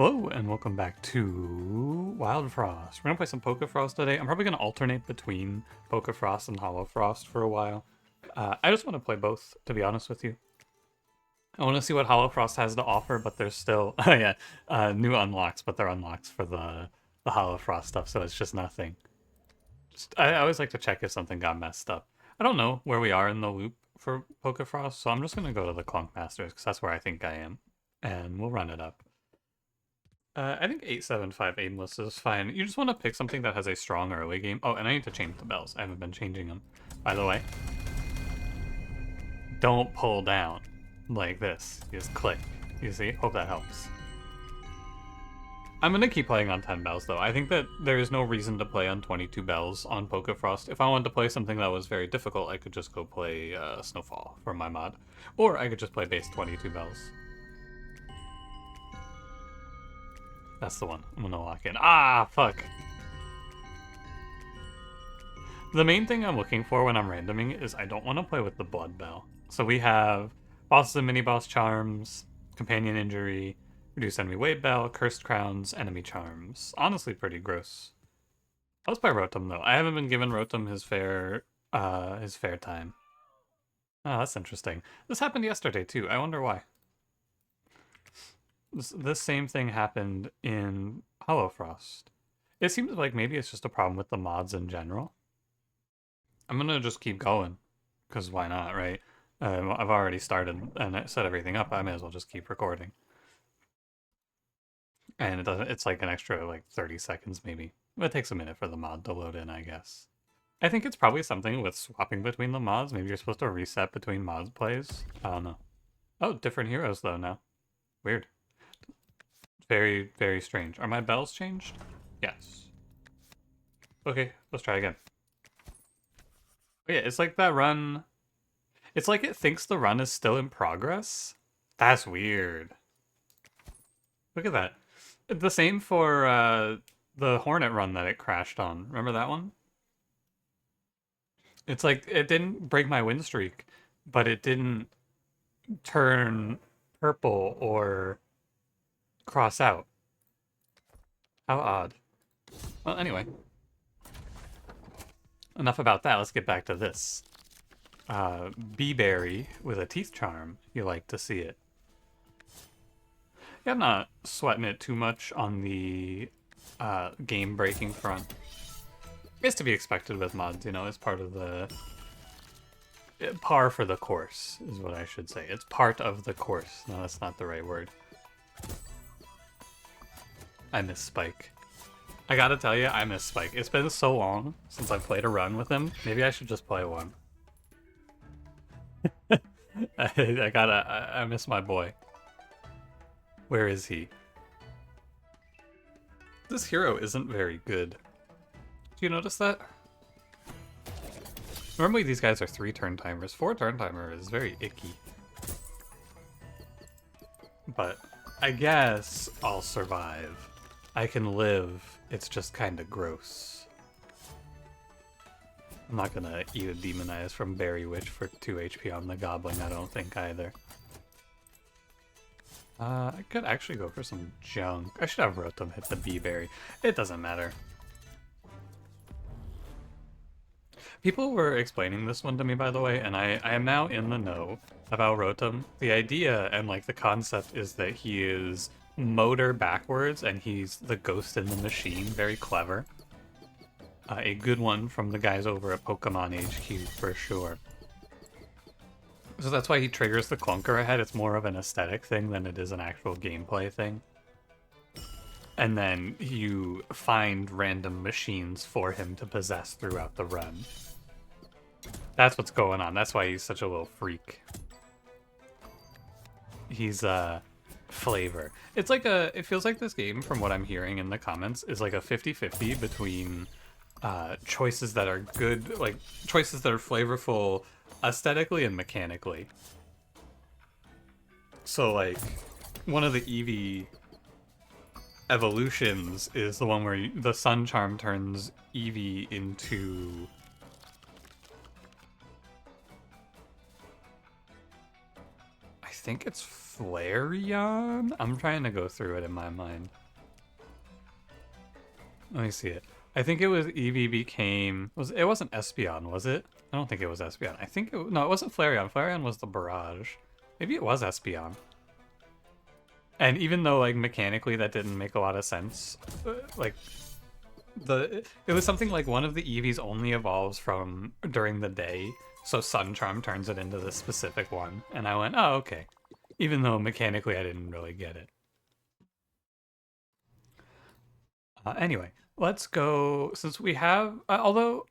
Hello and welcome back to Wildfrost. We're gonna play some Pokefrost today. I'm probably gonna alternate between Pokefrost and Hollowfrost for a while. I just want to play both, to be honest with you. I want to see what Hollowfrost has to offer, but there's still new unlocks, but they're unlocks for the Hollowfrost stuff, so it's just nothing. I always like to check if something got messed up. I don't know where we are in the loop for Pokefrost, so I'm just gonna go to the Clunk Masters because that's where I think I am, and we'll run it up. I think 875 aimless is fine. You just want to pick something that has a strong early game. Oh, and I need to change the bells. I haven't been changing them. By the way, don't pull down like this. You just click. You see? Hope that helps. I'm going to keep playing on 10 bells, though. I think that there is no reason to play on 22 bells on Pokefrost. If I wanted to play something that was very difficult, I could just go play Snowfall for my mod. Or I could just play base 22 bells. That's the one. I'm gonna lock in. Ah, fuck. The main thing I'm looking for when I'm randoming is I don't want to play with the Blood Bell. So we have bosses and mini-boss charms, companion injury, reduce enemy weight bell, cursed crowns, enemy charms. Honestly, pretty gross. Let's play Rotom though. I haven't been given Rotom his fair time. Oh, that's interesting. This happened yesterday too. I wonder why. This same thing happened in Hollowfrost. It seems like maybe it's just a problem with the mods in general. I'm gonna just keep going, because why not, right? I've already started and set everything up. I may as well just keep recording. And it doesn't. It's like an extra like 30 seconds maybe. It takes a minute for the mod to load in, I guess. I think it's probably something with swapping between the mods. Maybe you're supposed to reset between mods plays. I don't know. Oh, different heroes though now. Weird. Very, very strange. Are my bells changed? Yes. Okay, let's try again. Oh, yeah, it's like that run. It's like it thinks the run is still in progress. That's weird. Look at that. The same for the Hornet run that it crashed on. Remember that one? It's like it didn't break my win streak, but it didn't turn purple or cross out. How odd. Well, anyway. Enough about that. Let's get back to this. Bee-berry with a teeth charm. You like to see it. Yeah, I'm not sweating it too much on the game-breaking front. It's to be expected with mods, you know, it's part of the... Par for the course, is what I should say. It's part of the course. No, that's not the right word. I miss Spike. I gotta tell you, I miss Spike. It's been so long since I played a run with him. Maybe I should just play one. I miss my boy. Where is he? This hero isn't very good. Do you notice that? Normally these guys are 3 turn timers. 4 turn timer is very icky. But I guess I'll survive. I can live. It's just kind of gross. I'm not gonna eat a Demonize from Berry Witch for 2 HP on the Goblin, I don't think either. I could actually go for some junk. I should have Rotom hit the Bee-berry. It doesn't matter. People were explaining this one to me, by the way, and I am now in the know about Rotom. The idea and like the concept is that he is motor backwards and he's the ghost in the machine. Very clever. A good one from the guys over at Pokemon HQ for sure. So that's why he triggers the clunker ahead. It's more of an aesthetic thing than it is an actual gameplay thing. And then you find random machines for him to possess throughout the run. That's what's going on. That's why he's such a little freak. He's flavor. It's like it feels like this game, from what I'm hearing in the comments, is like a 50-50 between choices that are good, like choices that are flavorful aesthetically and mechanically. So like one of the Eevee evolutions is the one where the Sun Charm turns Eevee into... I think it's Flareon? I'm trying to go through it in my mind. Let me see it. I think it was Eevee became... It wasn't Espeon, was it? I don't think it was Espeon. I think it... No, it wasn't Flareon. Flareon was the Barrage. Maybe it was Espeon. And even though, like, mechanically that didn't make a lot of sense, like, it was something like one of the Eevees only evolves from during the day, so Sun Charm turns it into this specific one. And I went, oh, okay. Even though mechanically I didn't really get it. Anyway, let's go, since we have, although,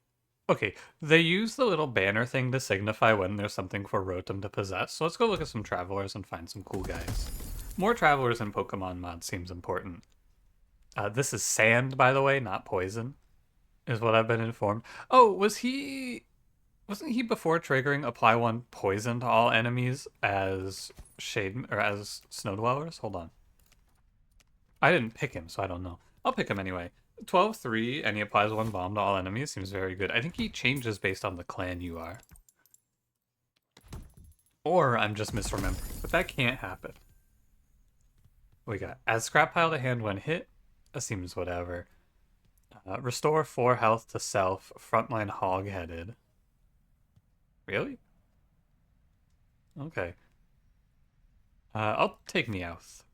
okay, they use the little banner thing to signify when there's something for Rotom to possess, so let's go look at some Travelers and find some cool guys. More Travelers in Pokemon mod seems important. This is sand, by the way, not poison, is what I've been informed. Oh, wasn't he before triggering apply 1 poison to all enemies as as Snow Dwellers? Hold on. I didn't pick him, so I don't know. I'll pick him anyway. 12-3, and he applies 1 bomb to all enemies. Seems very good. I think he changes based on the clan you are. Or I'm just misremembering, but that can't happen. We got add scrap pile to hand when hit. That seems whatever. Restore 4 health to self. Frontline hog-headed. Really? Okay. I'll take Meowth.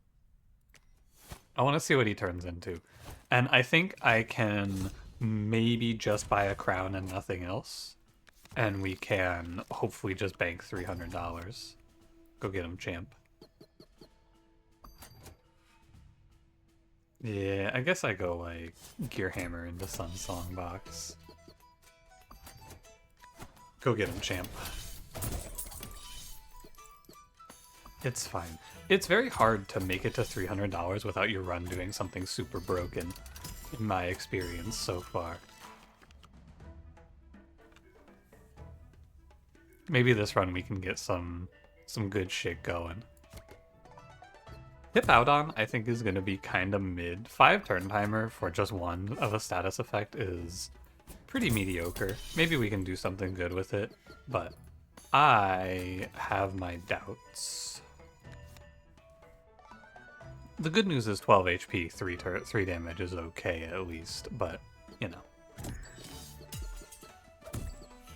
I want to see what he turns into. And I think I can maybe just buy a crown and nothing else. And we can hopefully just bank $300. Go get him, champ. Yeah, I guess I go like Gear Hammer into Sun Song box. Go get him, champ. It's fine. It's very hard to make it to $300 without your run doing something super broken, in my experience so far. Maybe this run we can get some good shit going. Hippowdon, I think, is going to be kind of mid. 5 turn timer for just 1 of a status effect is pretty mediocre. Maybe we can do something good with it, but I have my doubts. The good news is 12 HP, 3 damage is okay at least, but, you know.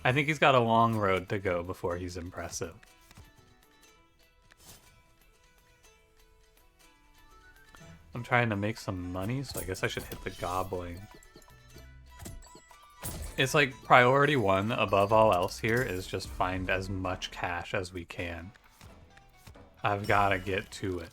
I think he's got a long road to go before he's impressive. I'm trying to make some money, so I guess I should hit the gobbling. It's like priority 1 above all else here is just find as much cash as we can. I've got to get to it.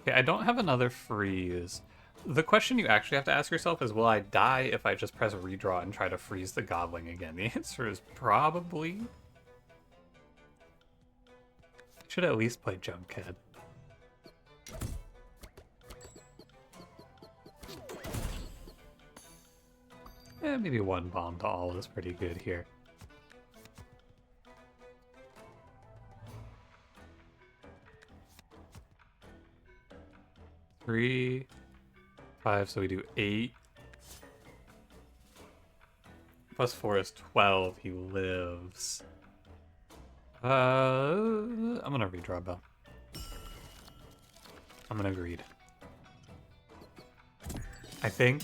Okay, I don't have another freeze. The question you actually have to ask yourself is, will I die if I just press redraw and try to freeze the gobbling again? The answer is probably. Should at least play Junkhead. Maybe 1 bomb to all is pretty good here. Three, 5, so we do 8. Plus 4 is 12. He lives. I'm gonna redraw Bell. I'm gonna greed. I think.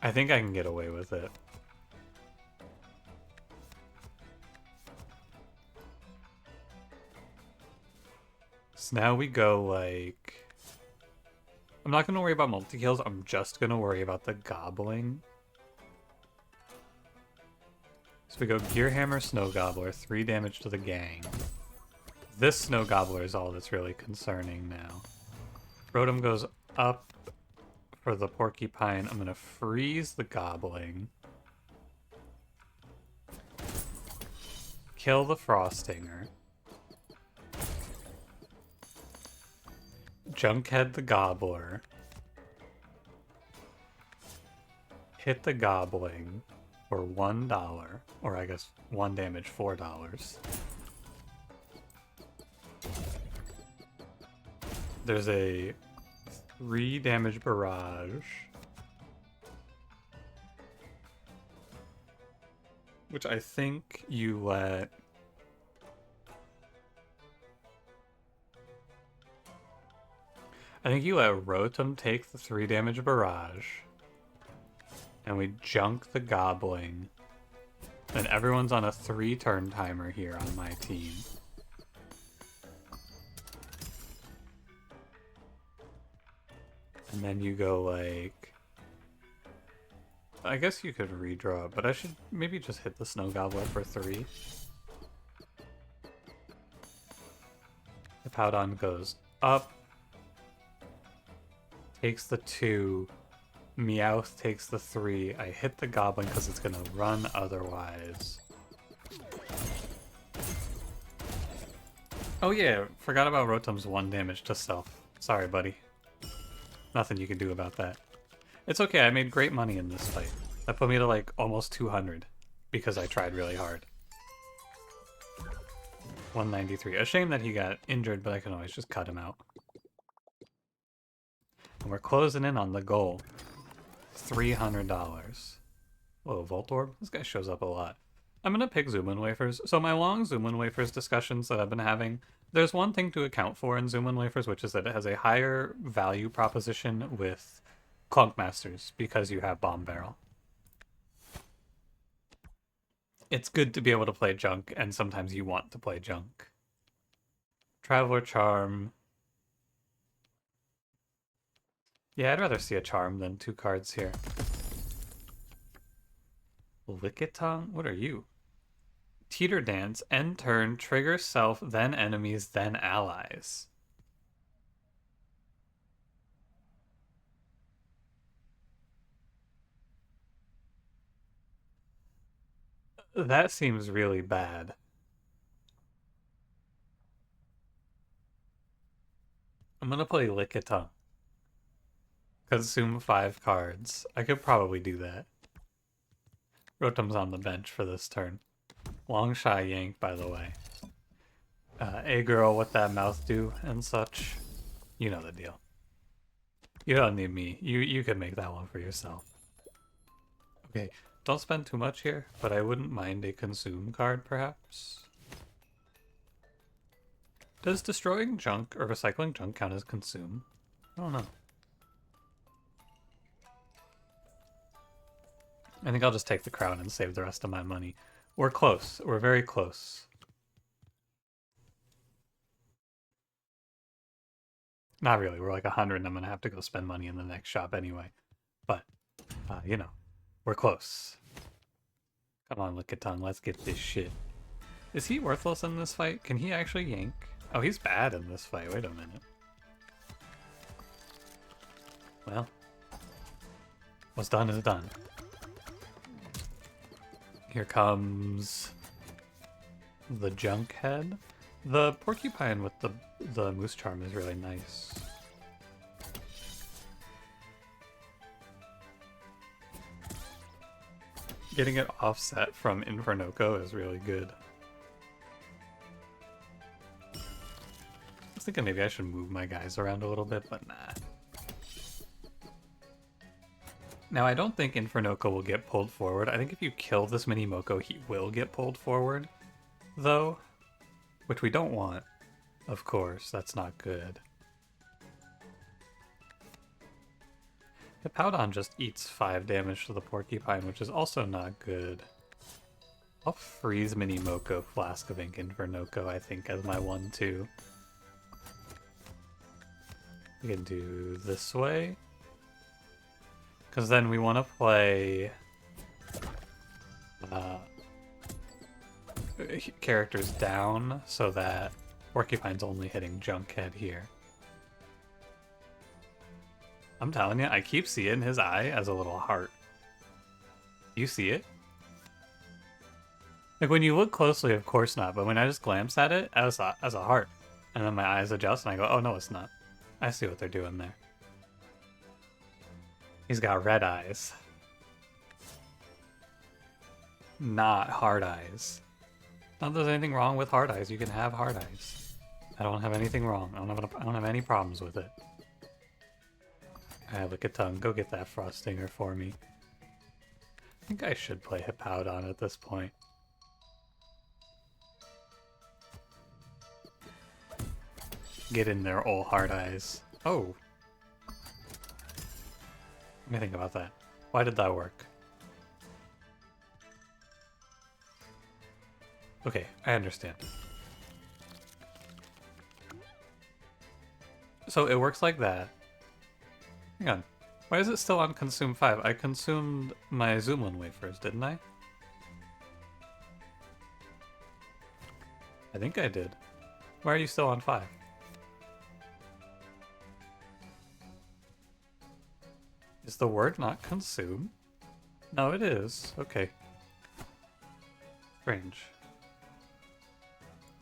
I think I can get away with it. So now we go like... I'm not gonna worry about multi-kills, I'm just gonna worry about the gobbling. So we go Gear Hammer, Snow Gobbler, 3 damage to the gang. This Snow Gobbler is all that's really concerning now. Rotom goes up for the Porcupine. I'm gonna freeze the gobbling. Kill the Frostinger. Junkhead the Gobbler. Hit the gobbling for $1, or I guess 1 damage, $4. There's a 3 damage barrage. which I think you let... I think you let Rotom take the 3 damage barrage. And we junk the Gobbling. Then everyone's on a 3-turn timer here on my team. And then you go like... I guess you could redraw, but I should maybe just hit the Snow Gobbler for 3. The Powdon goes up. Takes the 2. Meowth takes the 3. I hit the Goblin because it's gonna run otherwise. Oh yeah, forgot about Rotom's 1 damage to self. Sorry, buddy. Nothing you can do about that. It's okay, I made great money in this fight. That put me to like almost 200 because I tried really hard. 193. A shame that he got injured, but I can always just cut him out. And we're closing in on the goal. $300. Whoa, Voltorb? This guy shows up a lot. I'm gonna pick Zoomin Wafers. So my long Zoomin Wafers discussions that I've been having, there's one thing to account for in Zoomin Wafers, which is that it has a higher value proposition with Clunk Masters because you have Bomb Barrel. It's good to be able to play junk, and sometimes you want to play junk. Traveler Charm. Yeah, I'd rather see a Charm than 2 cards here. Lickitung? What are you? Teeter Dance, end turn, trigger self, then enemies, then allies. That seems really bad. I'm gonna play Lickitung. Consume 5 cards. I could probably do that. Rotom's on the bench for this turn. Long Shy Yank, by the way. Hey girl, what that mouth do and such. You know the deal. You don't need me. You can make that one for yourself. Okay, don't spend too much here, but I wouldn't mind a consume card, perhaps. Does destroying junk or recycling junk count as consume? I don't know. I think I'll just take the crown and save the rest of my money. We're close. We're very close. Not really. We're like 100 and I'm going to have to go spend money in the next shop anyway. But, you know, we're close. Come on, Lickitung. Let's get this shit. Is he worthless in this fight? Can he actually yank? Oh, he's bad in this fight. Wait a minute. Well, what's done is done. Here comes the junk head. The porcupine with the moose charm is really nice. Getting it offset from Infernoco is really good. I was thinking maybe I should move my guys around a little bit, but nah. Now, I don't think Infernoco will get pulled forward. I think if you kill this mini Moko, he will get pulled forward, though. Which we don't want, of course. That's not good. Hippowdon just eats 5 damage to the Porcupine, which is also not good. I'll freeze mini Moko, Flask of Ink, Infernoco, I think, as my 1-2. We can do this way. Because then we want to play characters down so that Porcupine's only hitting Junkhead here. I'm telling you, I keep seeing his eye as a little heart. You see it? Like when you look closely, of course not, but when I just glance at it as a heart, and then my eyes adjust and I go, oh no, it's not. I see what they're doing there. He's got red eyes. Not hard eyes. Not that there's anything wrong with hard eyes. You can have hard eyes. I don't have anything wrong. I don't have any problems with it. Alright, Lickitung, go get that Frostinger for me. I think I should play Hippowdon at this point. Get in there, old hard eyes. Oh. Let me think about that. Why did that work? Okay, I understand. So it works like that. Hang on. Why is it still on Consume 5? I consumed my Zoomlin wafers, didn't I? I think I did. Why are you still on 5? Is the word not consume? No, it is. Okay. Strange.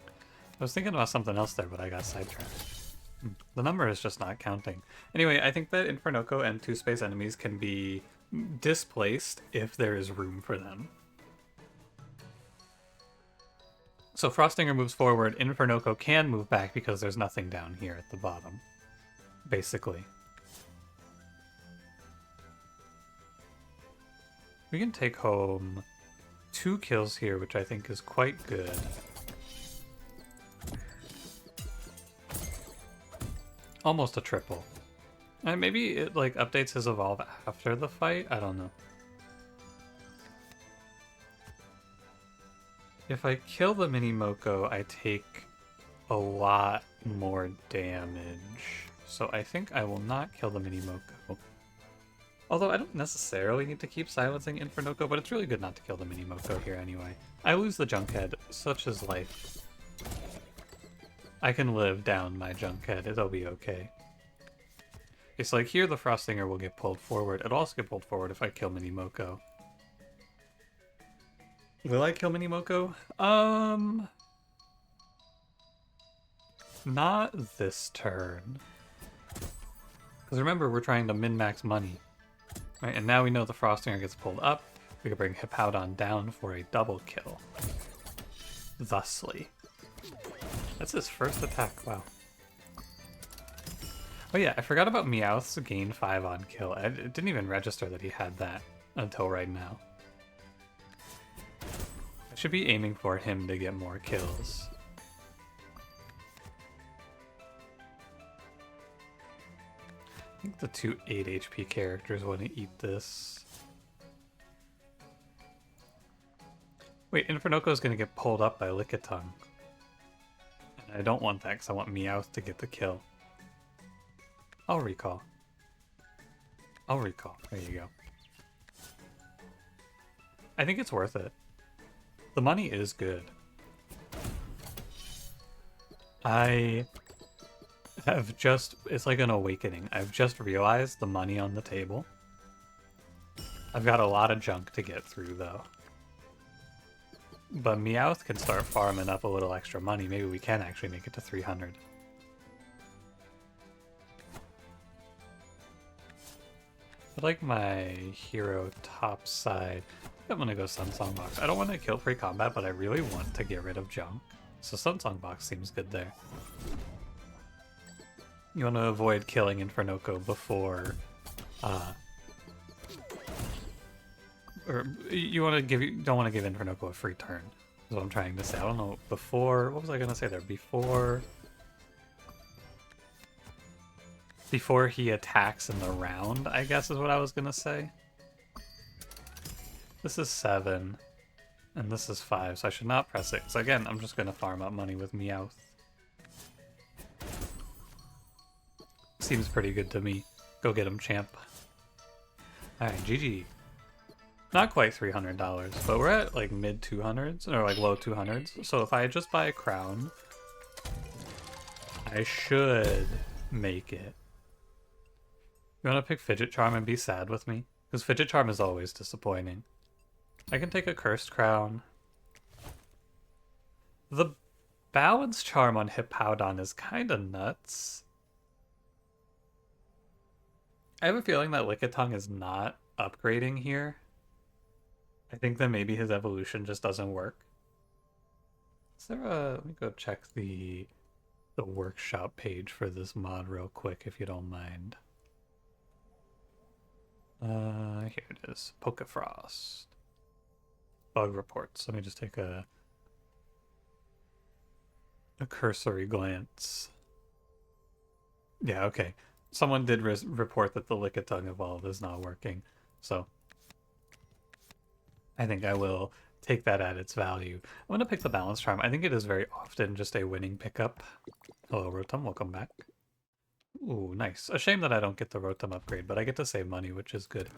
I was thinking about something else there, but I got sidetracked. The number is just not counting. Anyway, I think that Infernoco and 2-space enemies can be displaced if there is room for them. So Frostinger moves forward, Infernoco can move back because there's nothing down here at the bottom. Basically. We can take home 2 kills here, which I think is quite good. Almost a triple. And maybe it like updates his evolve after the fight? I don't know. If I kill the Mini Moko, I take a lot more damage. So I think I will not kill the Mini Moko. Although I don't necessarily need to keep silencing Infernoco, but it's really good not to kill the Mini Moko here anyway. I lose the Junkhead, such is life. I can live down my Junkhead, it'll be okay. It's like here the Frostinger will get pulled forward. It'll also get pulled forward if I kill Mini Moko. Will I kill Mini Moko? Not this turn. Because remember, we're trying to min-max money. Right, and now we know the Frostinger gets pulled up. We can bring Hippowdon down for a double kill. Thusly. That's his first attack, wow. Oh yeah, I forgot about Meowth's gain 5 on kill. It didn't even register that he had that until right now. I should be aiming for him to get more kills. I think the 2 8 HP characters want to eat this. Wait, Infernoco is going to get pulled up by Lickitung. And I don't want that because I want Meowth to get the kill. I'll recall. I'll recall. There you go. I think it's worth it. The money is good. I have just... It's like an awakening. I've just realized the money on the table. I've got a lot of junk to get through, though. But Meowth can start farming up a little extra money. Maybe we can actually make it to 300. I like my hero top side. I'm gonna go Sunsong Box. I don't want to kill pre-combat, but I really want to get rid of junk. So Sunsong Box seems good there. You want to avoid killing Infernoco before, or you want to don't want to give Infernoco a free turn. Is what I'm trying to say. I don't know. Before, what was I gonna say there? Before he attacks in the round, I guess is what I was gonna say. This is 7, and this is 5, so I should not press it. So again, I'm just gonna farm up money with Meowth. Seems pretty good to me. Go get him, champ. Alright, GG. Not quite $300, but we're at like mid 200s, or like low 200s. So if I just buy a crown, I should make it. You want to pick Fidget Charm and be sad with me? Because Fidget Charm is always disappointing. I can take a Cursed Crown. The Balance Charm on Hippowdon is kind of nuts. I have a feeling that Lickitung is not upgrading here. I think that maybe his evolution just doesn't work. Is there a... Let me go check the workshop page for this mod real quick, if you don't mind. Here it is. Pokefrost. bug reports. Let me just take a cursory glance. Yeah, okay. Someone did report that the Lickitung evolve is not working, so I think I will take that at its value. I'm going to pick the Balance Charm. I think it is very often just a winning pickup. Hello, Rotom. Welcome back. Ooh, nice. A shame that I don't get the Rotom upgrade, but I get to save money, which is good.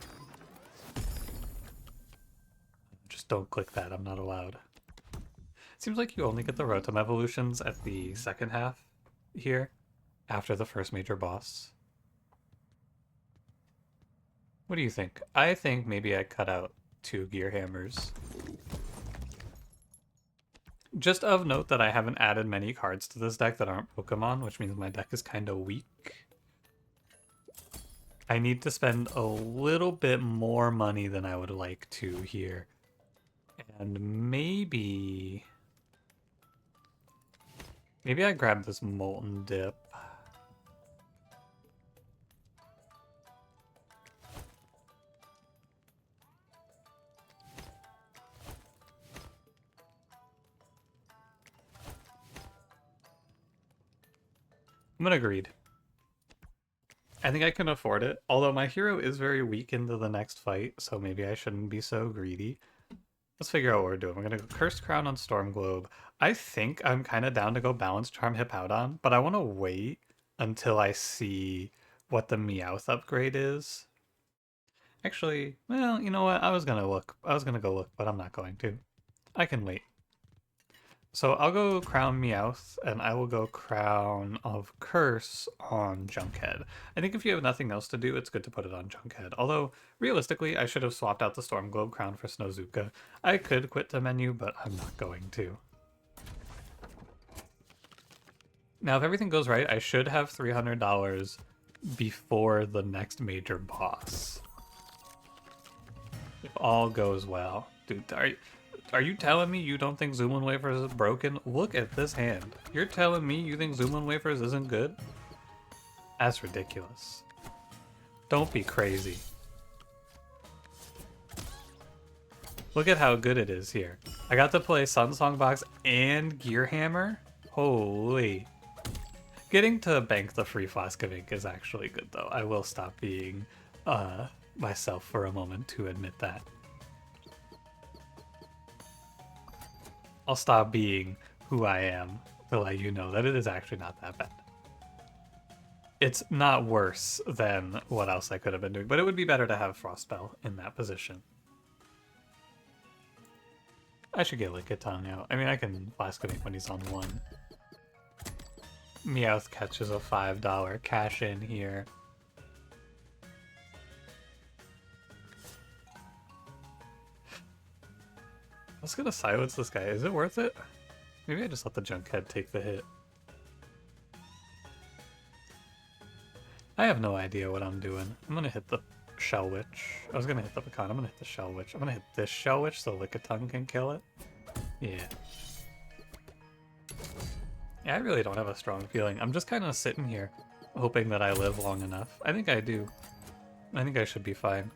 Just don't click that. I'm not allowed. Seems like you only get the Rotom evolutions at the second half here, after the first major boss. What do you think? I think maybe I cut out 2 Gear Hammers. Just of note that I haven't added many cards to this deck that aren't Pokemon, which means my deck is kind of weak. I need to spend a little bit more money than I would like to here. And maybe I grab this Molten Dip. I'm gonna greed. I think I can afford it, although my hero is very weak into the next fight, so maybe I shouldn't be so greedy. Let's figure out what we're doing. We're gonna go Cursed Crown on Storm Globe. I think I'm kind of down to go Balance Charm Hippowdon, but I want to wait until I see what the Meowth upgrade is. Actually, well, you know what? I was gonna go look, but I'm not going to. I can wait. So I'll go Crown Meowth, and I will go Crown of Curse on Junkhead. I think if you have nothing else to do, it's good to put it on Junkhead. Although, realistically, I should have swapped out the Storm Globe Crown for Snowzuka. I could quit the menu, but I'm not going to. Now, if everything goes right, I should have $300 before the next major boss. If all goes well. Dude, are you telling me you don't think Zoom Wafers is broken? Look at this hand. You're telling me you think Zoom Wafers isn't good? That's ridiculous. Don't be crazy. Look at how good it is here. I got to play Sunsong Box and Gear Hammer. Holy. Getting to bank the free Flask of Ink is actually good, though. I will stop being myself for a moment to admit that. I'll stop being who I am to let you know that it is actually not that bad. It's not worse than what else I could have been doing, but it would be better to have Frostspell in that position. I should get Lickitung out. I mean, I can Flask of Ink when he's on 1. Meowth catches a $5 cash in here. I was gonna silence this guy. Is it worth it? Maybe I just let the Junkhead take the hit. I have no idea what I'm doing. I'm gonna hit the Shell Witch. I was gonna hit the Pecan. I'm gonna hit the Shell Witch. I'm gonna hit this Shell Witch so Lickitung can kill it. Yeah. Yeah, I really don't have a strong feeling. I'm just kind of sitting here hoping that I live long enough. I think I do. I think I should be fine.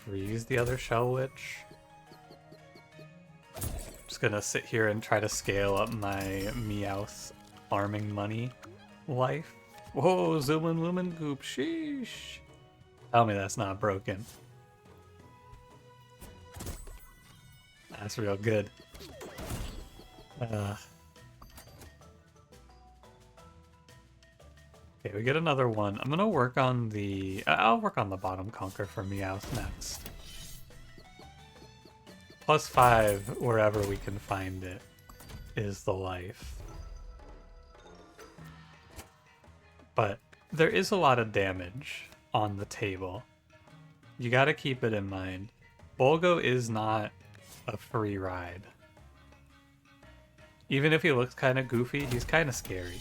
Freeze the other Shell Witch. Just gonna sit here and try to scale up my Meowth farming money life. Whoa, Zoomin' Lumen Goop, sheesh. Tell me that's not broken. That's real good. Okay, we get another one. I'm gonna work on the... I'll work on the bottom conquer for Meowth next. +5 wherever we can find it is the life. But there is a lot of damage on the table. You gotta keep it in mind. Bolgo is not a free ride. Even if he looks kind of goofy, he's kind of scary.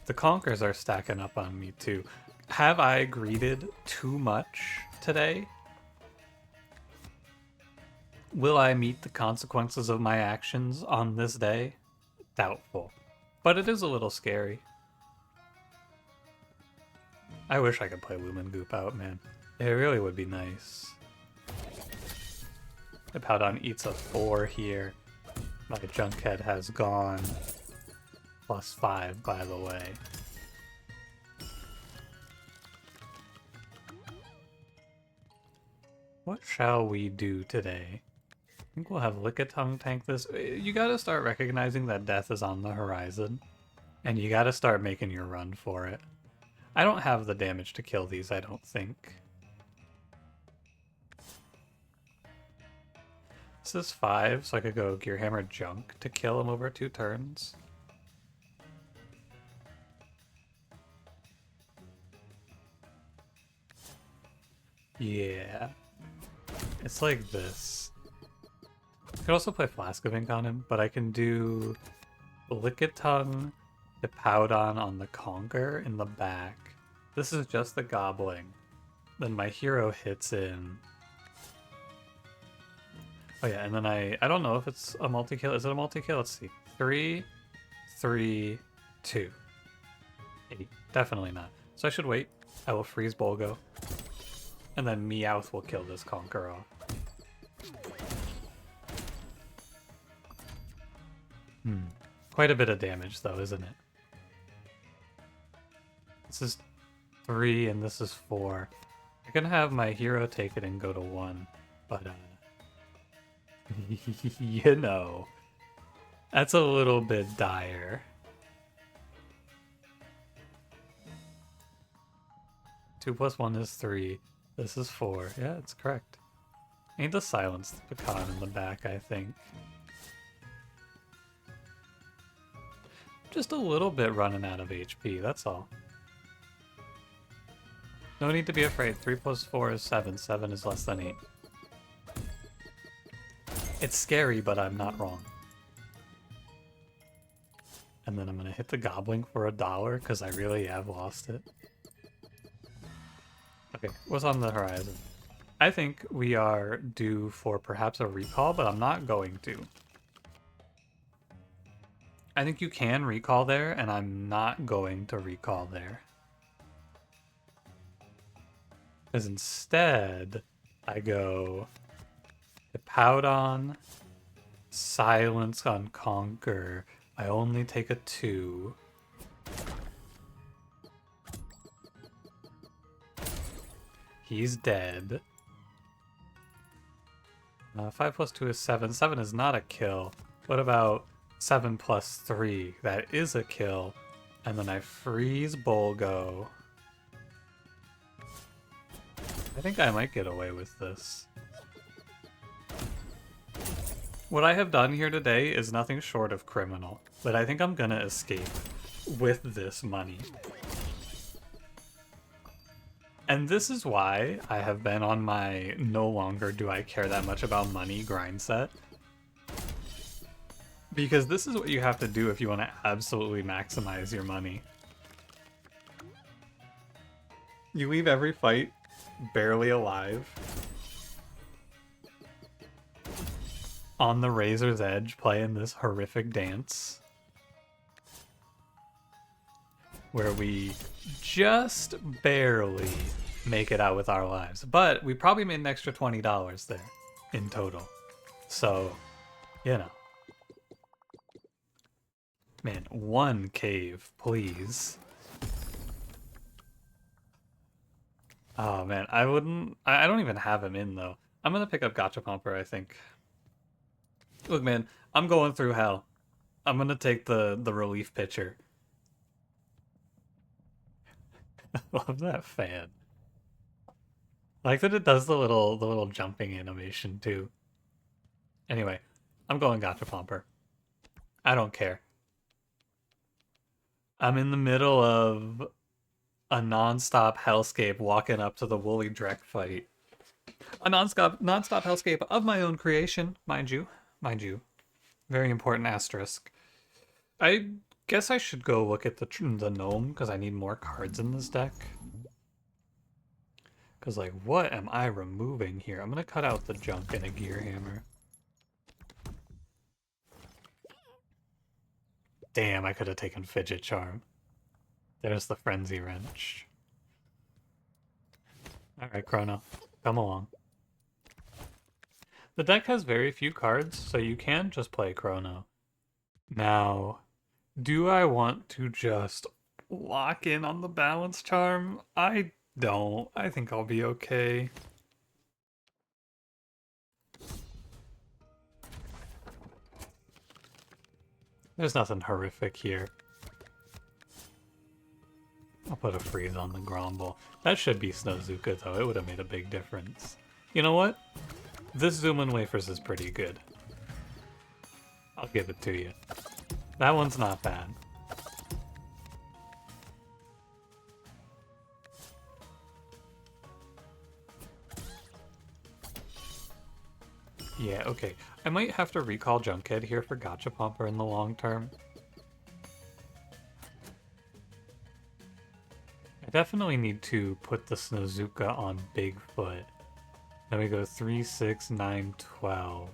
The Conkers are stacking up on me too. Have I greeted too much today? Will I meet the consequences of my actions on this day? Doubtful. But it is a little scary. I wish I could play Lumen Goop out, man. It really would be nice. Hippowdon eats a 4 here. My Junkhead has gone. +5, by the way. What shall we do today? I think we'll have Lickitung tank this. You gotta start recognizing that death is on the horizon. And you gotta start making your run for it. I don't have the damage to kill these, I don't think. This is 5, so I could go Gearhammer Junk to kill him over 2 turns. Yeah. It's like this. I could also play Flask of Ink on him, but I can do Lickitung, Hippowdon on the Conquer in the back. This is just the Gobbling. Then my hero hits in. Oh yeah, and then I don't know if it's a multi-kill. Is it a multi-kill? Let's see. 3, 3, 2. 8. Definitely not. So I should wait. I will freeze Bolgo. And then Meowth will kill this Conquer off. Quite a bit of damage though, isn't it? This is 3 and this is 4. I can have my hero take it and go to 1, but you know, that's a little bit dire. 2 + 1 is 3. This is 4. Yeah, it's correct. I need to silence the pecan in the back, I think. Just a little bit running out of HP, that's all. No need to be afraid. 3 + 4 is 7. 7 is less than 8. It's scary, but I'm not wrong. And then I'm gonna hit the Gobbling for $1, because I really have lost it. Okay, what's on the horizon? I think we are due for perhaps a recall, but I'm not going to. I think you can recall there, and I'm not going to recall there. Because instead, I go Hippowdon, Silence on Conquer. I only take a 2. He's dead. 5 + 2 is 7. 7 is not a kill. What about 7 + 3? That is a kill. And then I freeze Bolgo. I think I might get away with this. What I have done here today is nothing short of criminal, but I think I'm gonna escape with this money. And this is why I have been on my no longer do I care that much about money grind set. Because this is what you have to do if you want to absolutely maximize your money. You leave every fight barely alive. On the razor's edge playing this horrific dance. Where we just barely make it out with our lives. But we probably made an extra $20 there in total. So, you know. Man, 1 cave, please. Oh man, I don't even have him in though. I'm gonna pick up Gachapomper, I think. Look man, I'm going through hell. I'm gonna take the relief pitcher. Love that fan. I like that it does the little jumping animation too. Anyway, I'm going Gachapomper. I don't care. I'm in the middle of a non-stop hellscape walking up to the Woolly Drek fight. A non-stop hellscape of my own creation, mind you. Mind you. Very important asterisk. I guess I should go look at the gnome, because I need more cards in this deck. Because, like, what am I removing here? I'm going to cut out the junk and a gear hammer. Damn, I could have taken Fidget Charm. There's the Frenzy Wrench. Alright, Krono. Come along. The deck has very few cards, so you can just play Krono. Now, do I want to just lock in on the balance charm? I don't. I think I'll be okay. There's nothing horrific here. I'll put a freeze on the Gromble. That should be Snowzuka, though. It would have made a big difference. You know what? This Zoomin' Wafers is pretty good. I'll give it to you. That one's not bad. Yeah, okay. I might have to recall Junkhead here for Gachapomper in the long term. I definitely need to put the Snowzuka on Bigfoot. Then we go 3, 6, 9, 12.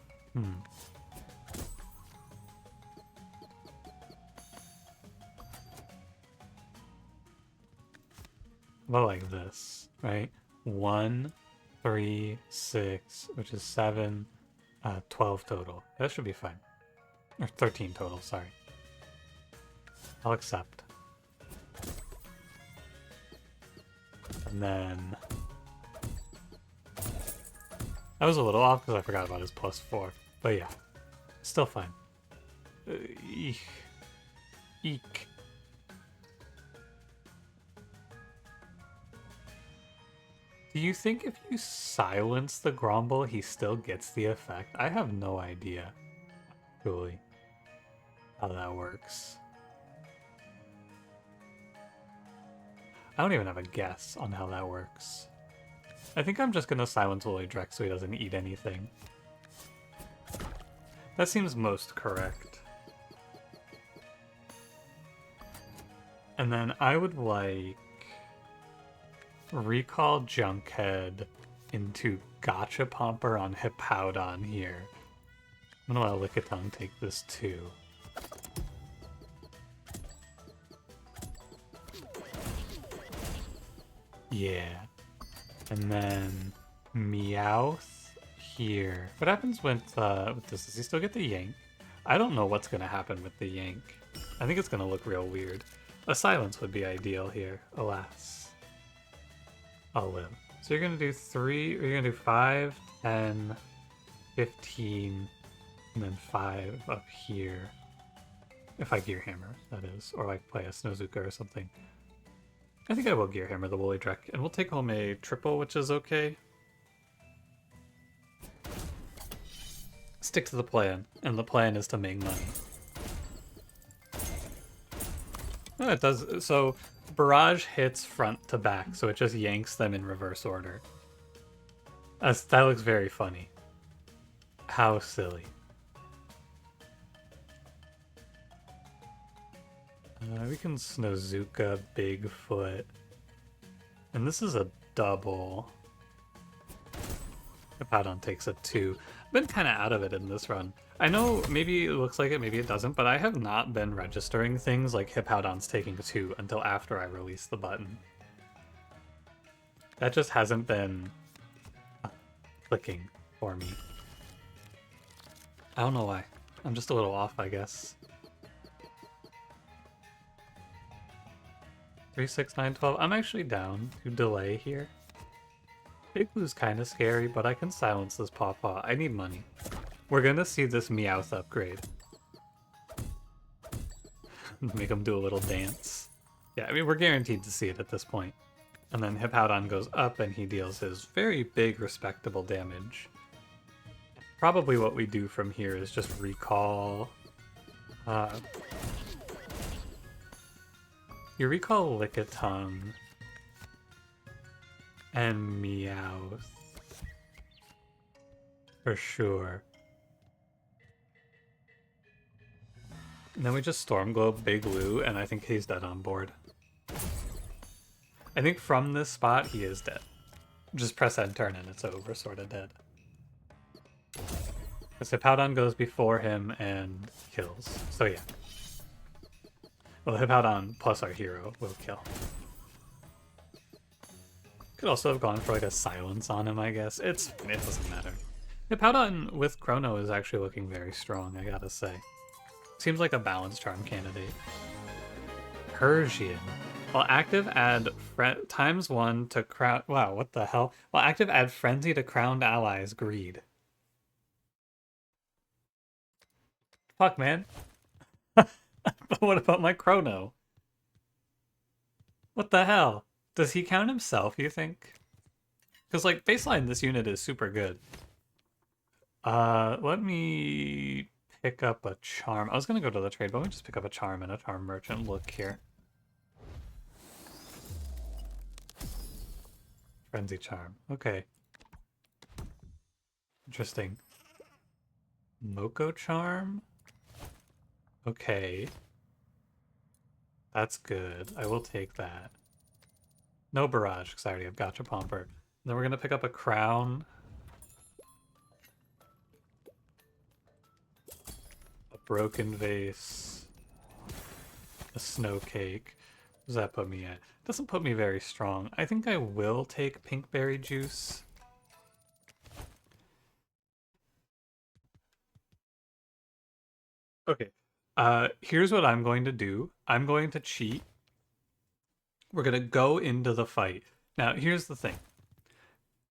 Well, like this, right? 1, 3, 6, which is 7, 12 total. That should be fine. Or 13 total, sorry. I'll accept. And then... I was a little off because I forgot about his +4. But yeah, still fine. Eek. Eek. Do you think if you silence the Gromble, he still gets the effect? I have no idea, actually, how that works. I don't even have a guess on how that works. I think I'm just gonna silence Woolly Drek so he doesn't eat anything. That seems most correct. And then I would like... recall Junkhead into Gachapomper on Hippowdon here. I'm gonna let Lickitung take this too. Yeah. And then Meowth here. What happens with this? Does he still get the Yank? I don't know what's gonna happen with the Yank. I think it's gonna look real weird. A silence would be ideal here, alas. I'll live. So you're gonna do 3, or you're gonna do 5, 10, 15, and then 5 up here. If I Gear Hammer, that is. Or like play a Snowzuka or something. I think I will Gear Hammer the Woolly Drek, and we'll take home a triple, which is okay. Stick to the plan, and the plan is to make money. Oh, it does. So Barrage hits front to back, so it just yanks them in reverse order. That looks very funny. How silly. We can Snowzuka Bigfoot. And this is a double. Hippowdon takes a 2. I've been kind of out of it in this run. I know maybe it looks like it, maybe it doesn't, but I have not been registering things like Hippowdon's taking a 2 until after I release the button. That just hasn't been clicking for me. I don't know why. I'm just a little off, I guess. 3, 6, 9, 12. I'm actually down to delay here. Big Blue's kind of scary, but I can silence this Pawpaw. I need money. We're gonna see this Meowth upgrade. Make him do a little dance. Yeah, I mean, we're guaranteed to see it at this point. And then Hippowdon goes up and he deals his very big, respectable damage. Probably what we do from here is just recall... you recall Lickitung and Meowth. For sure. And then we just Stormglobe Big Lou, and I think he's dead on board. I think from this spot, he is dead. Just press end turn and it's over, sort of dead. Because Hippowdon goes before him and kills. So yeah. Well, Hippowdon plus our hero will kill. Could also have gone for like a silence on him, I guess. It doesn't matter. Hippowdon with Krono is actually looking very strong, I gotta say. Seems like a balanced charm candidate. Persian. While active, add ×1 to crown. Wow, what the hell? While active, add frenzy to crowned allies. Greed. Fuck, man. But what about my Krono? What the hell? Does he count himself, you think? Because, like, baseline, this unit is super good. Let me pick up a charm. I was gonna go to the trade, but let me just pick up a charm and a charm merchant look here. Frenzy charm. Okay. Interesting. Moko charm? Okay. That's good. I will take that. No barrage, because I already have Gotcha Pomper. Then we're gonna pick up a crown. A broken vase. A snow cake. What does that put me at? Doesn't put me very strong. I think I will take pinkberry juice. Okay. Here's what I'm going to do. I'm going to cheat. We're going to go into the fight. Now, here's the thing.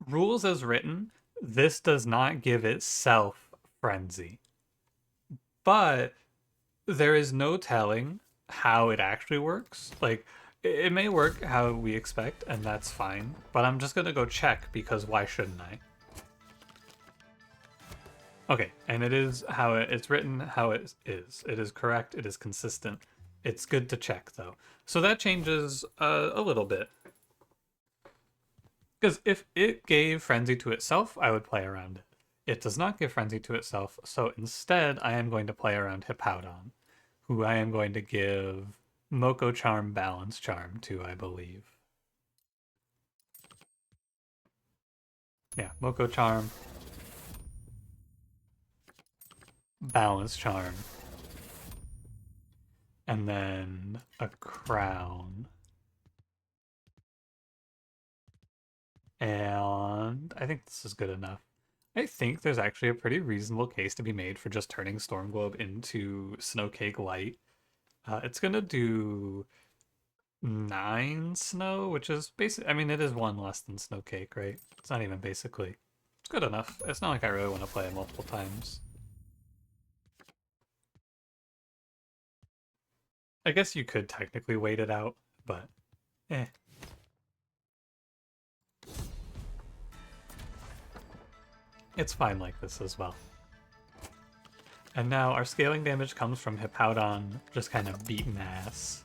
Rules as written, this does not give itself frenzy. But there is no telling how it actually works. Like, it may work how we expect, and that's fine. But I'm just going to go check, because why shouldn't I? Okay, and it is how it's written, how it is. It is correct, it is consistent. It's good to check, though. So that changes a little bit. Because if it gave Frenzy to itself, I would play around it. It does not give Frenzy to itself, so instead I am going to play around Hippowdon, who I am going to give Moko Charm, Balance Charm to, I believe. Yeah, Moko Charm, Balance Charm, and then a crown. And I think this is good enough. I think there's actually a pretty reasonable case to be made for just turning Stormglobe into Snowcake Light. It's gonna do 9 snow, which is basically, I mean, it is 1 less than Snowcake, right? It's not even basically. It's good enough. It's not like I really want to play it multiple times. I guess you could technically wait it out, but eh. It's fine like this as well. And now our scaling damage comes from Hippowdon just kind of beating ass.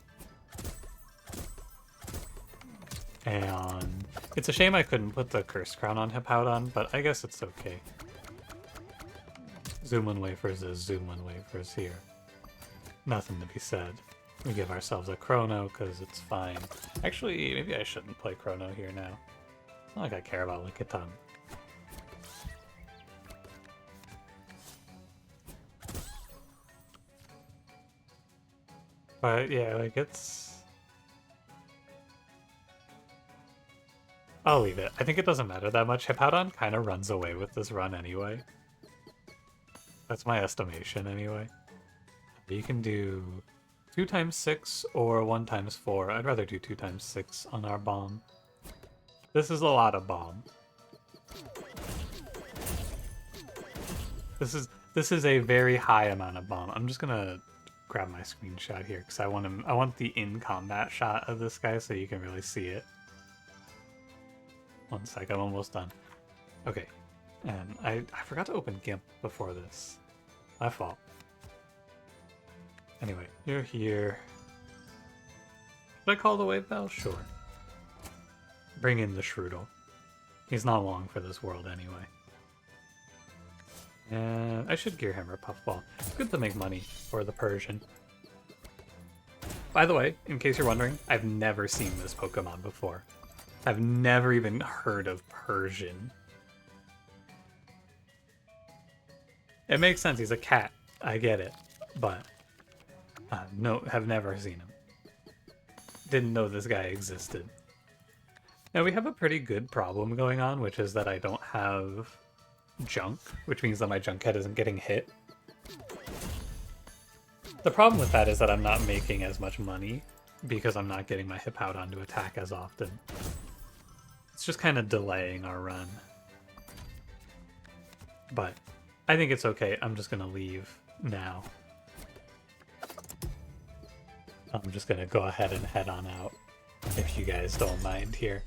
And it's a shame I couldn't put the Curse Crown on Hippowdon, but I guess it's okay. Zoomlin Wafers is Zoomlin Wafers here. Nothing to be said. We give ourselves a Krono because it's fine. Actually, maybe I shouldn't play Krono here now. It's not like I care about Lickitung. But yeah, like it's... I'll leave it. I think it doesn't matter that much. Hippowdon kind of runs away with this run anyway. That's my estimation anyway. You can do 2 times 6 or 1 times 4. I'd rather do 2 times 6 on our bomb. This is a lot of bomb. This is a very high amount of bomb. I'm just gonna grab my screenshot here because I want the in-combat shot of this guy so you can really see it. 1 sec, I'm almost done. Okay, and I forgot to open GIMP before this. My fault. Anyway, you're here. Should I call the wave bell? Sure. Bring in the Shroodle. He's not long for this world anyway. And I should gear him a Puffball. It's good to make money for the Persian. By the way, in case you're wondering, I've never seen this Pokemon before. I've never even heard of Persian. It makes sense, he's a cat. I get it. But, no, have never seen him. Didn't know this guy existed. Now we have a pretty good problem going on, which is that I don't have junk, which means that my junk head isn't getting hit. The problem with that is that I'm not making as much money because I'm not getting my Hippowdon to attack as often. It's just kind of delaying our run. But I think it's okay. I'm just going to leave now. I'm just going to go ahead and head on out, if you guys don't mind here.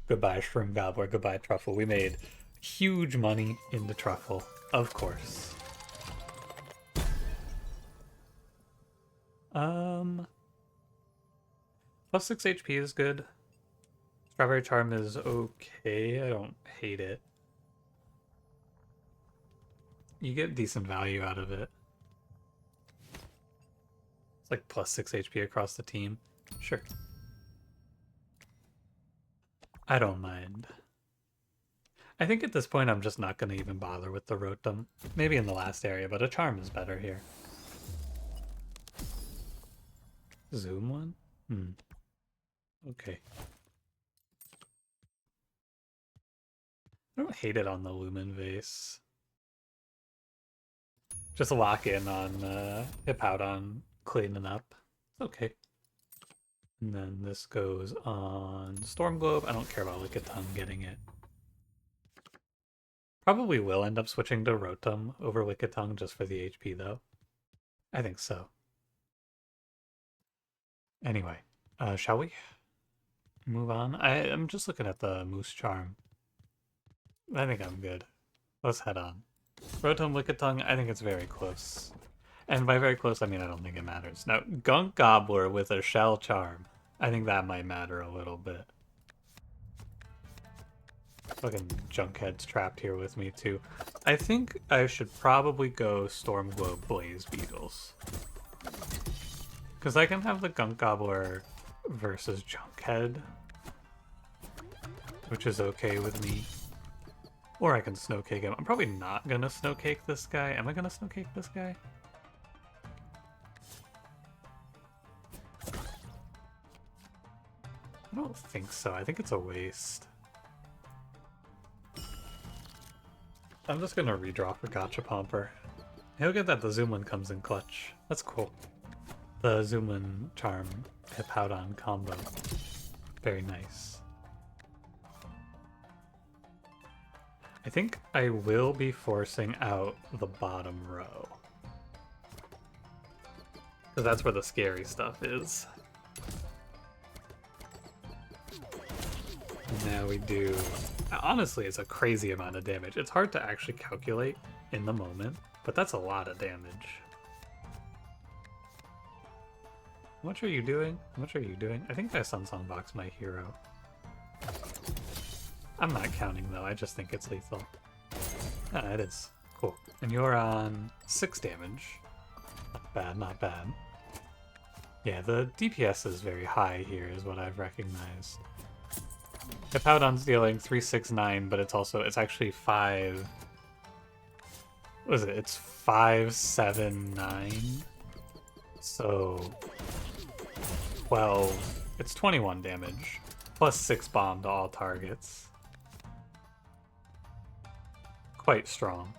Goodbye, Shroom Gobbler. Goodbye, Truffle. We made huge money into Truffle, of course. Plus 6 HP is good. Strawberry Charm is okay. I don't hate it. You get decent value out of it. It's like plus 6 HP across the team. Sure. I don't mind. I think at this point I'm just not going to even bother with the Rotom. Maybe in the last area, but a Charm is better here. Zoom one? Okay. I don't hate it on the Lumen Vase. Just lock in on Hippowdon cleaning up. Okay. And then this goes on Storm Globe. I don't care about Lickitung getting it. Probably will end up switching to Rotom over Lickitung just for the HP though. I think so. Anyway, shall we move on? I'm just looking at the Moose Charm. I think I'm good. Let's head on. Rotom, Lickitung, I think it's very close. And by very close, I mean I don't think it matters. Now, Gunk Gobbler with a Shell Charm. I think that might matter a little bit. Fucking Junkhead's trapped here with me too. I think I should probably go Storm Globe Blaze Beetles. Because I can have the Gunk Gobbler versus Junkhead, which is okay with me. Or I can Snowcake him. I'm probably not gonna Snowcake this guy. Am I gonna Snowcake this guy? I don't think so. I think it's a waste. I'm just gonna redraw for Gachapomper. He'll get that the Zoomlin comes in clutch. That's cool. The Zoomlin Charm Hippowdon combo. Very nice. I think I will be forcing out the bottom row. Because that's where the scary stuff is. Now we do... Honestly, it's a crazy amount of damage. It's hard to actually calculate in the moment, but that's a lot of damage. How much are you doing? How much are you doing? I think my Sun Song Box my hero. I'm not counting though, I just think it's lethal. Ah, it is. Cool. And you're on 6 damage. Not bad, not bad. Yeah, the DPS is very high here is what I've recognized. Hippowdon's dealing 369, but it's actually 5... What is it? It's 579. So 12. It's 21 damage. Plus 6 bomb to all targets. Quite strong.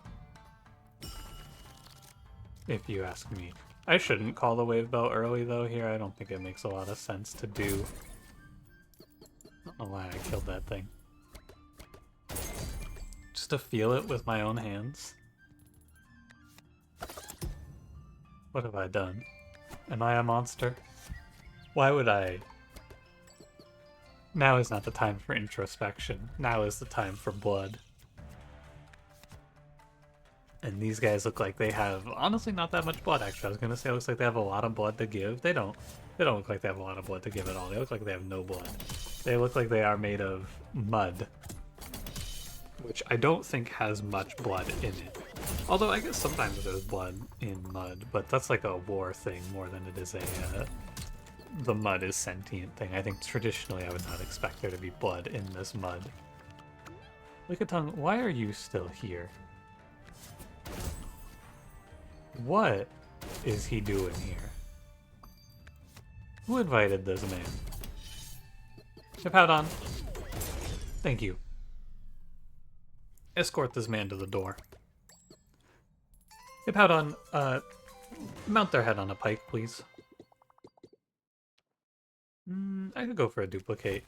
If you ask me. I shouldn't call the wave belt early though here. I don't think it makes a lot of sense to do. I don't know why I killed that thing. Just to feel it with my own hands. What have I done? Am I a monster? Why would I? Now is not the time for introspection. Now is the time for blood. And these guys look like they have, honestly, not that much blood, actually. I was going to say it looks like they have a lot of blood to give. They don't. They don't look like they have a lot of blood to give at all. They look like they have no blood. They look like they are made of mud. Which I don't think has much blood in it. Although I guess sometimes there's blood in mud, but that's like a war thing more than it is a the mud is sentient thing. I think traditionally I would not expect there to be blood in this mud. Lickitung, why are you still here? What is he doing here? Who invited this man? Hippowdon. Thank you. Escort this man to the door. Hippowdon, mount their head on a pike, please. I could go for a duplicate.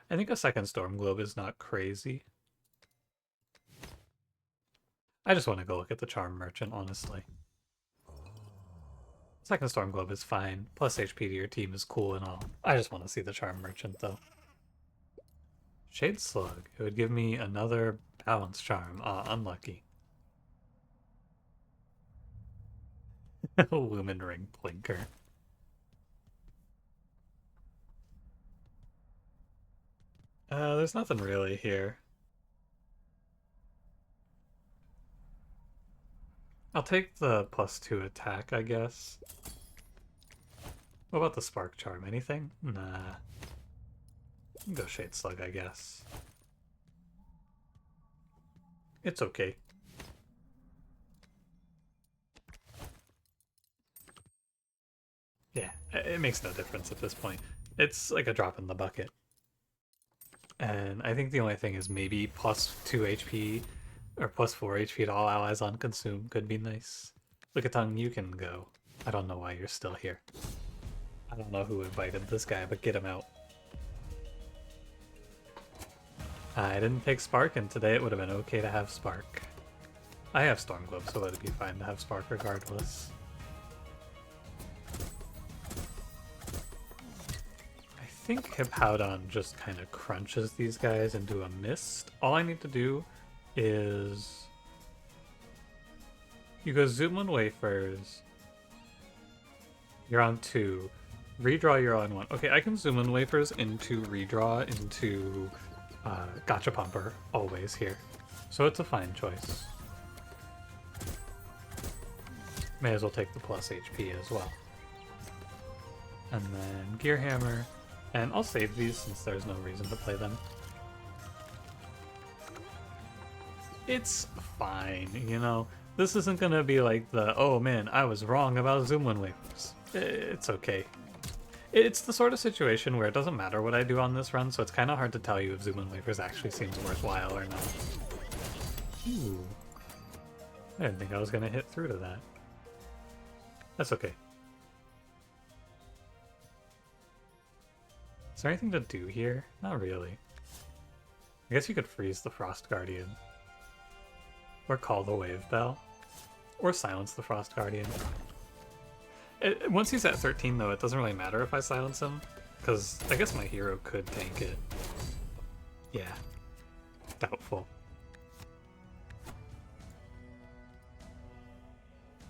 I think a second Storm Globe is not crazy. I just want to go look at the Charm Merchant, honestly. Second Storm Globe is fine. Plus HP to your team is cool and all. I just want to see the Charm Merchant, though. Shade Slug. It would give me another Balance Charm. Unlucky. Lumen Ring Blinker. There's nothing really here. I'll take the +2 attack, I guess. What about the Spark Charm? Anything? Nah. Go Shade Slug, I guess. It's okay. Yeah, it makes no difference at this point. It's like a drop in the bucket. And I think the only thing is maybe +2 HP or +4 HP to all allies on consume could be nice. Look at Tongue, you can go. I don't know why you're still here. I don't know who invited this guy, but get him out. I didn't take Spark, and today it would have been okay to have Spark. I have Storm Globe, so it'd be fine to have Spark regardless. I think Hippowdon just kind of crunches these guys into a mist. All I need to do is... You go Zoom on Wafers. You're on 2. Redraw, you're on 1. Okay, I can Zoom on Wafers into Redraw into Gotcha Pumper always here. So it's a fine choice. May as well take the plus HP as well. And then Gear Hammer. And I'll save these since there's no reason to play them. It's fine, you know? This isn't gonna be like the, oh man, I was wrong about Zoom on Wafers. It's okay. It's the sort of situation where it doesn't matter what I do on this run, so it's kind of hard to tell you if Zoom on Wafers actually seems worthwhile or not. Ooh. I didn't think I was gonna hit through to that. That's okay. Is there anything to do here? Not really. I guess you could freeze the Frost Guardian. Or call the Wave Bell. Or silence the Frost Guardian. Once he's at 13 though, it doesn't really matter if I silence him. Because I guess my hero could tank it. Yeah. Doubtful.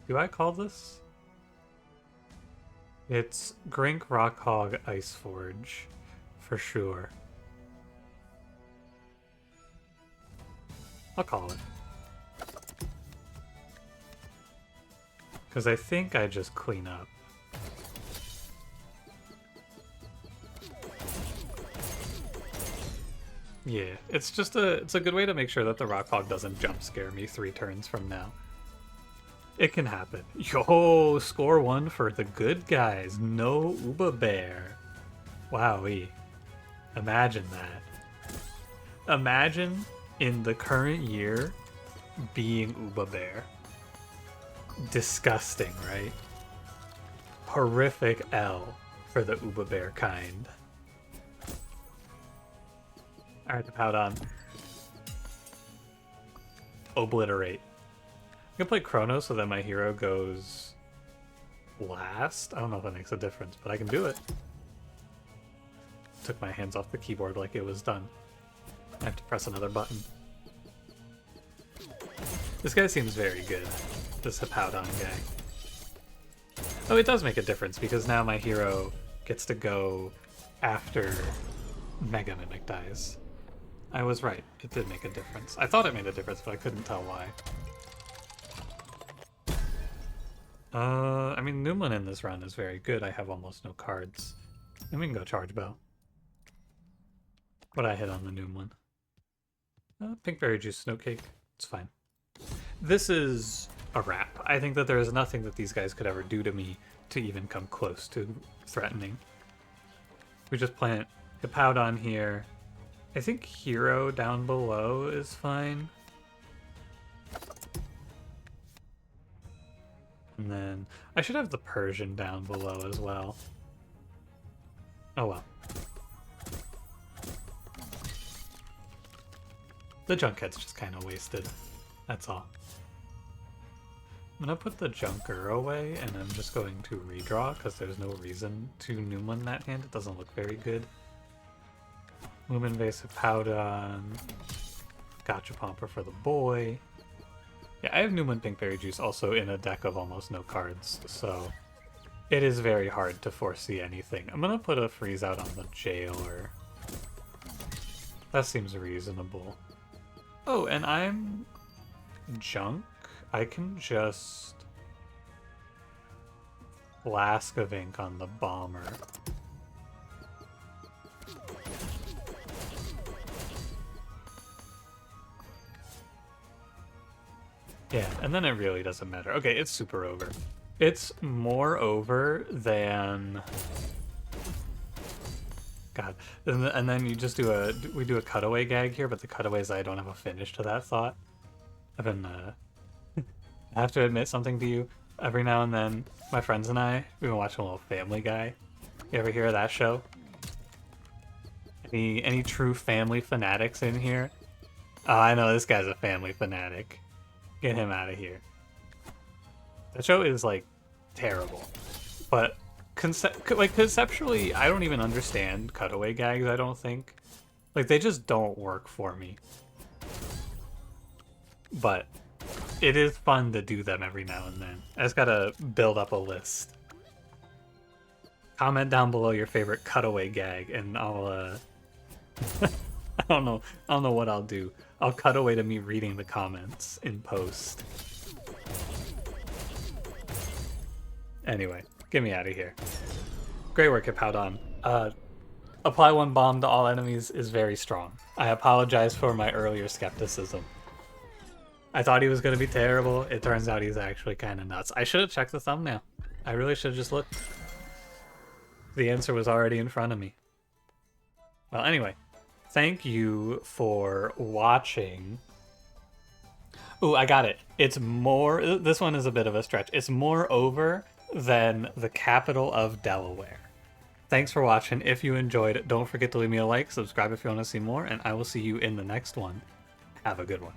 Do I call this? It's Grink, Rockhog, Iceforge. For sure. I'll call it. Because I think I just clean up. Yeah, it's just it's a good way to make sure that the Rockhog doesn't jump scare me 3 turns from now. It can happen. Yo, score 1 for the good guys. No Uba Bear. Wowee. Imagine that. Imagine in the current year being Uba Bear. Disgusting, right? Horrific L for the Uba Bear kind. Alright, to pout on. Obliterate. I can play Krono so that my hero goes last. I don't know if that makes a difference, but I can do it. Took my hands off the keyboard like it was done. I have to press another button. This guy seems very good. This Hippowdon guy. Oh, it does make a difference because now my hero gets to go after Mega Mimic dies. I was right. It did make a difference. I thought it made a difference, but I couldn't tell why. I mean, Noomlin in this run is very good. I have almost no cards. And we can go Charge Bell. What I hit on the Noomlin. Pinkberry Juice Snowcake. It's fine. This is a wrap. I think that there is nothing that these guys could ever do to me to even come close to threatening. We just plant Hippowdon here. I think Hero down below is fine. And then I should have the Persian down below as well. Oh well. The Junkhead's just kind of wasted. That's all. I'm gonna put the Junker away, and I'm just going to redraw, because there's no reason to Newman that hand. It doesn't look very good. Lumen Vase of Hippowdon. Gachapomper for the boy. Yeah, I have Newman Pinkberry Juice also in a deck of almost no cards, so it is very hard to foresee anything. I'm gonna put a freeze out on the Jailer. That seems reasonable. Oh, and I'm junk. I can just Flask of Ink on the Bomber. Yeah, and then it really doesn't matter. Okay, it's super over. It's more over than... God. And then you just do a cutaway gag here, but the cutaway is I don't have a finish to that thought. I've been, I have to admit something to you. Every now and then, my friends and I, we've been watching a little Family Guy. You ever hear of that show? Any true family fanatics in here? Oh, I know this guy's a family fanatic. Get him out of here. That show is, like, terrible. But conceptually, I don't even understand cutaway gags, I don't think. Like, they just don't work for me. But it is fun to do them every now and then. I just gotta build up a list. Comment down below your favorite cutaway gag, and I'll, I don't know what I'll do. I'll cut away to me reading the comments in post. Anyway, get me out of here. Great work, Hippowdon. Apply one bomb to all enemies is very strong. I apologize for my earlier skepticism. I thought he was going to be terrible. It turns out he's actually kind of nuts. I should have checked the thumbnail. I really should have just looked. The answer was already in front of me. Well, anyway. Thank you for watching. Ooh, I got it. It's more... This one is a bit of a stretch. It's more over than the capital of Delaware. Thanks for watching. If you enjoyed, don't forget to leave me a like, subscribe if you want to see more, and I will see you in the next one. Have a good one.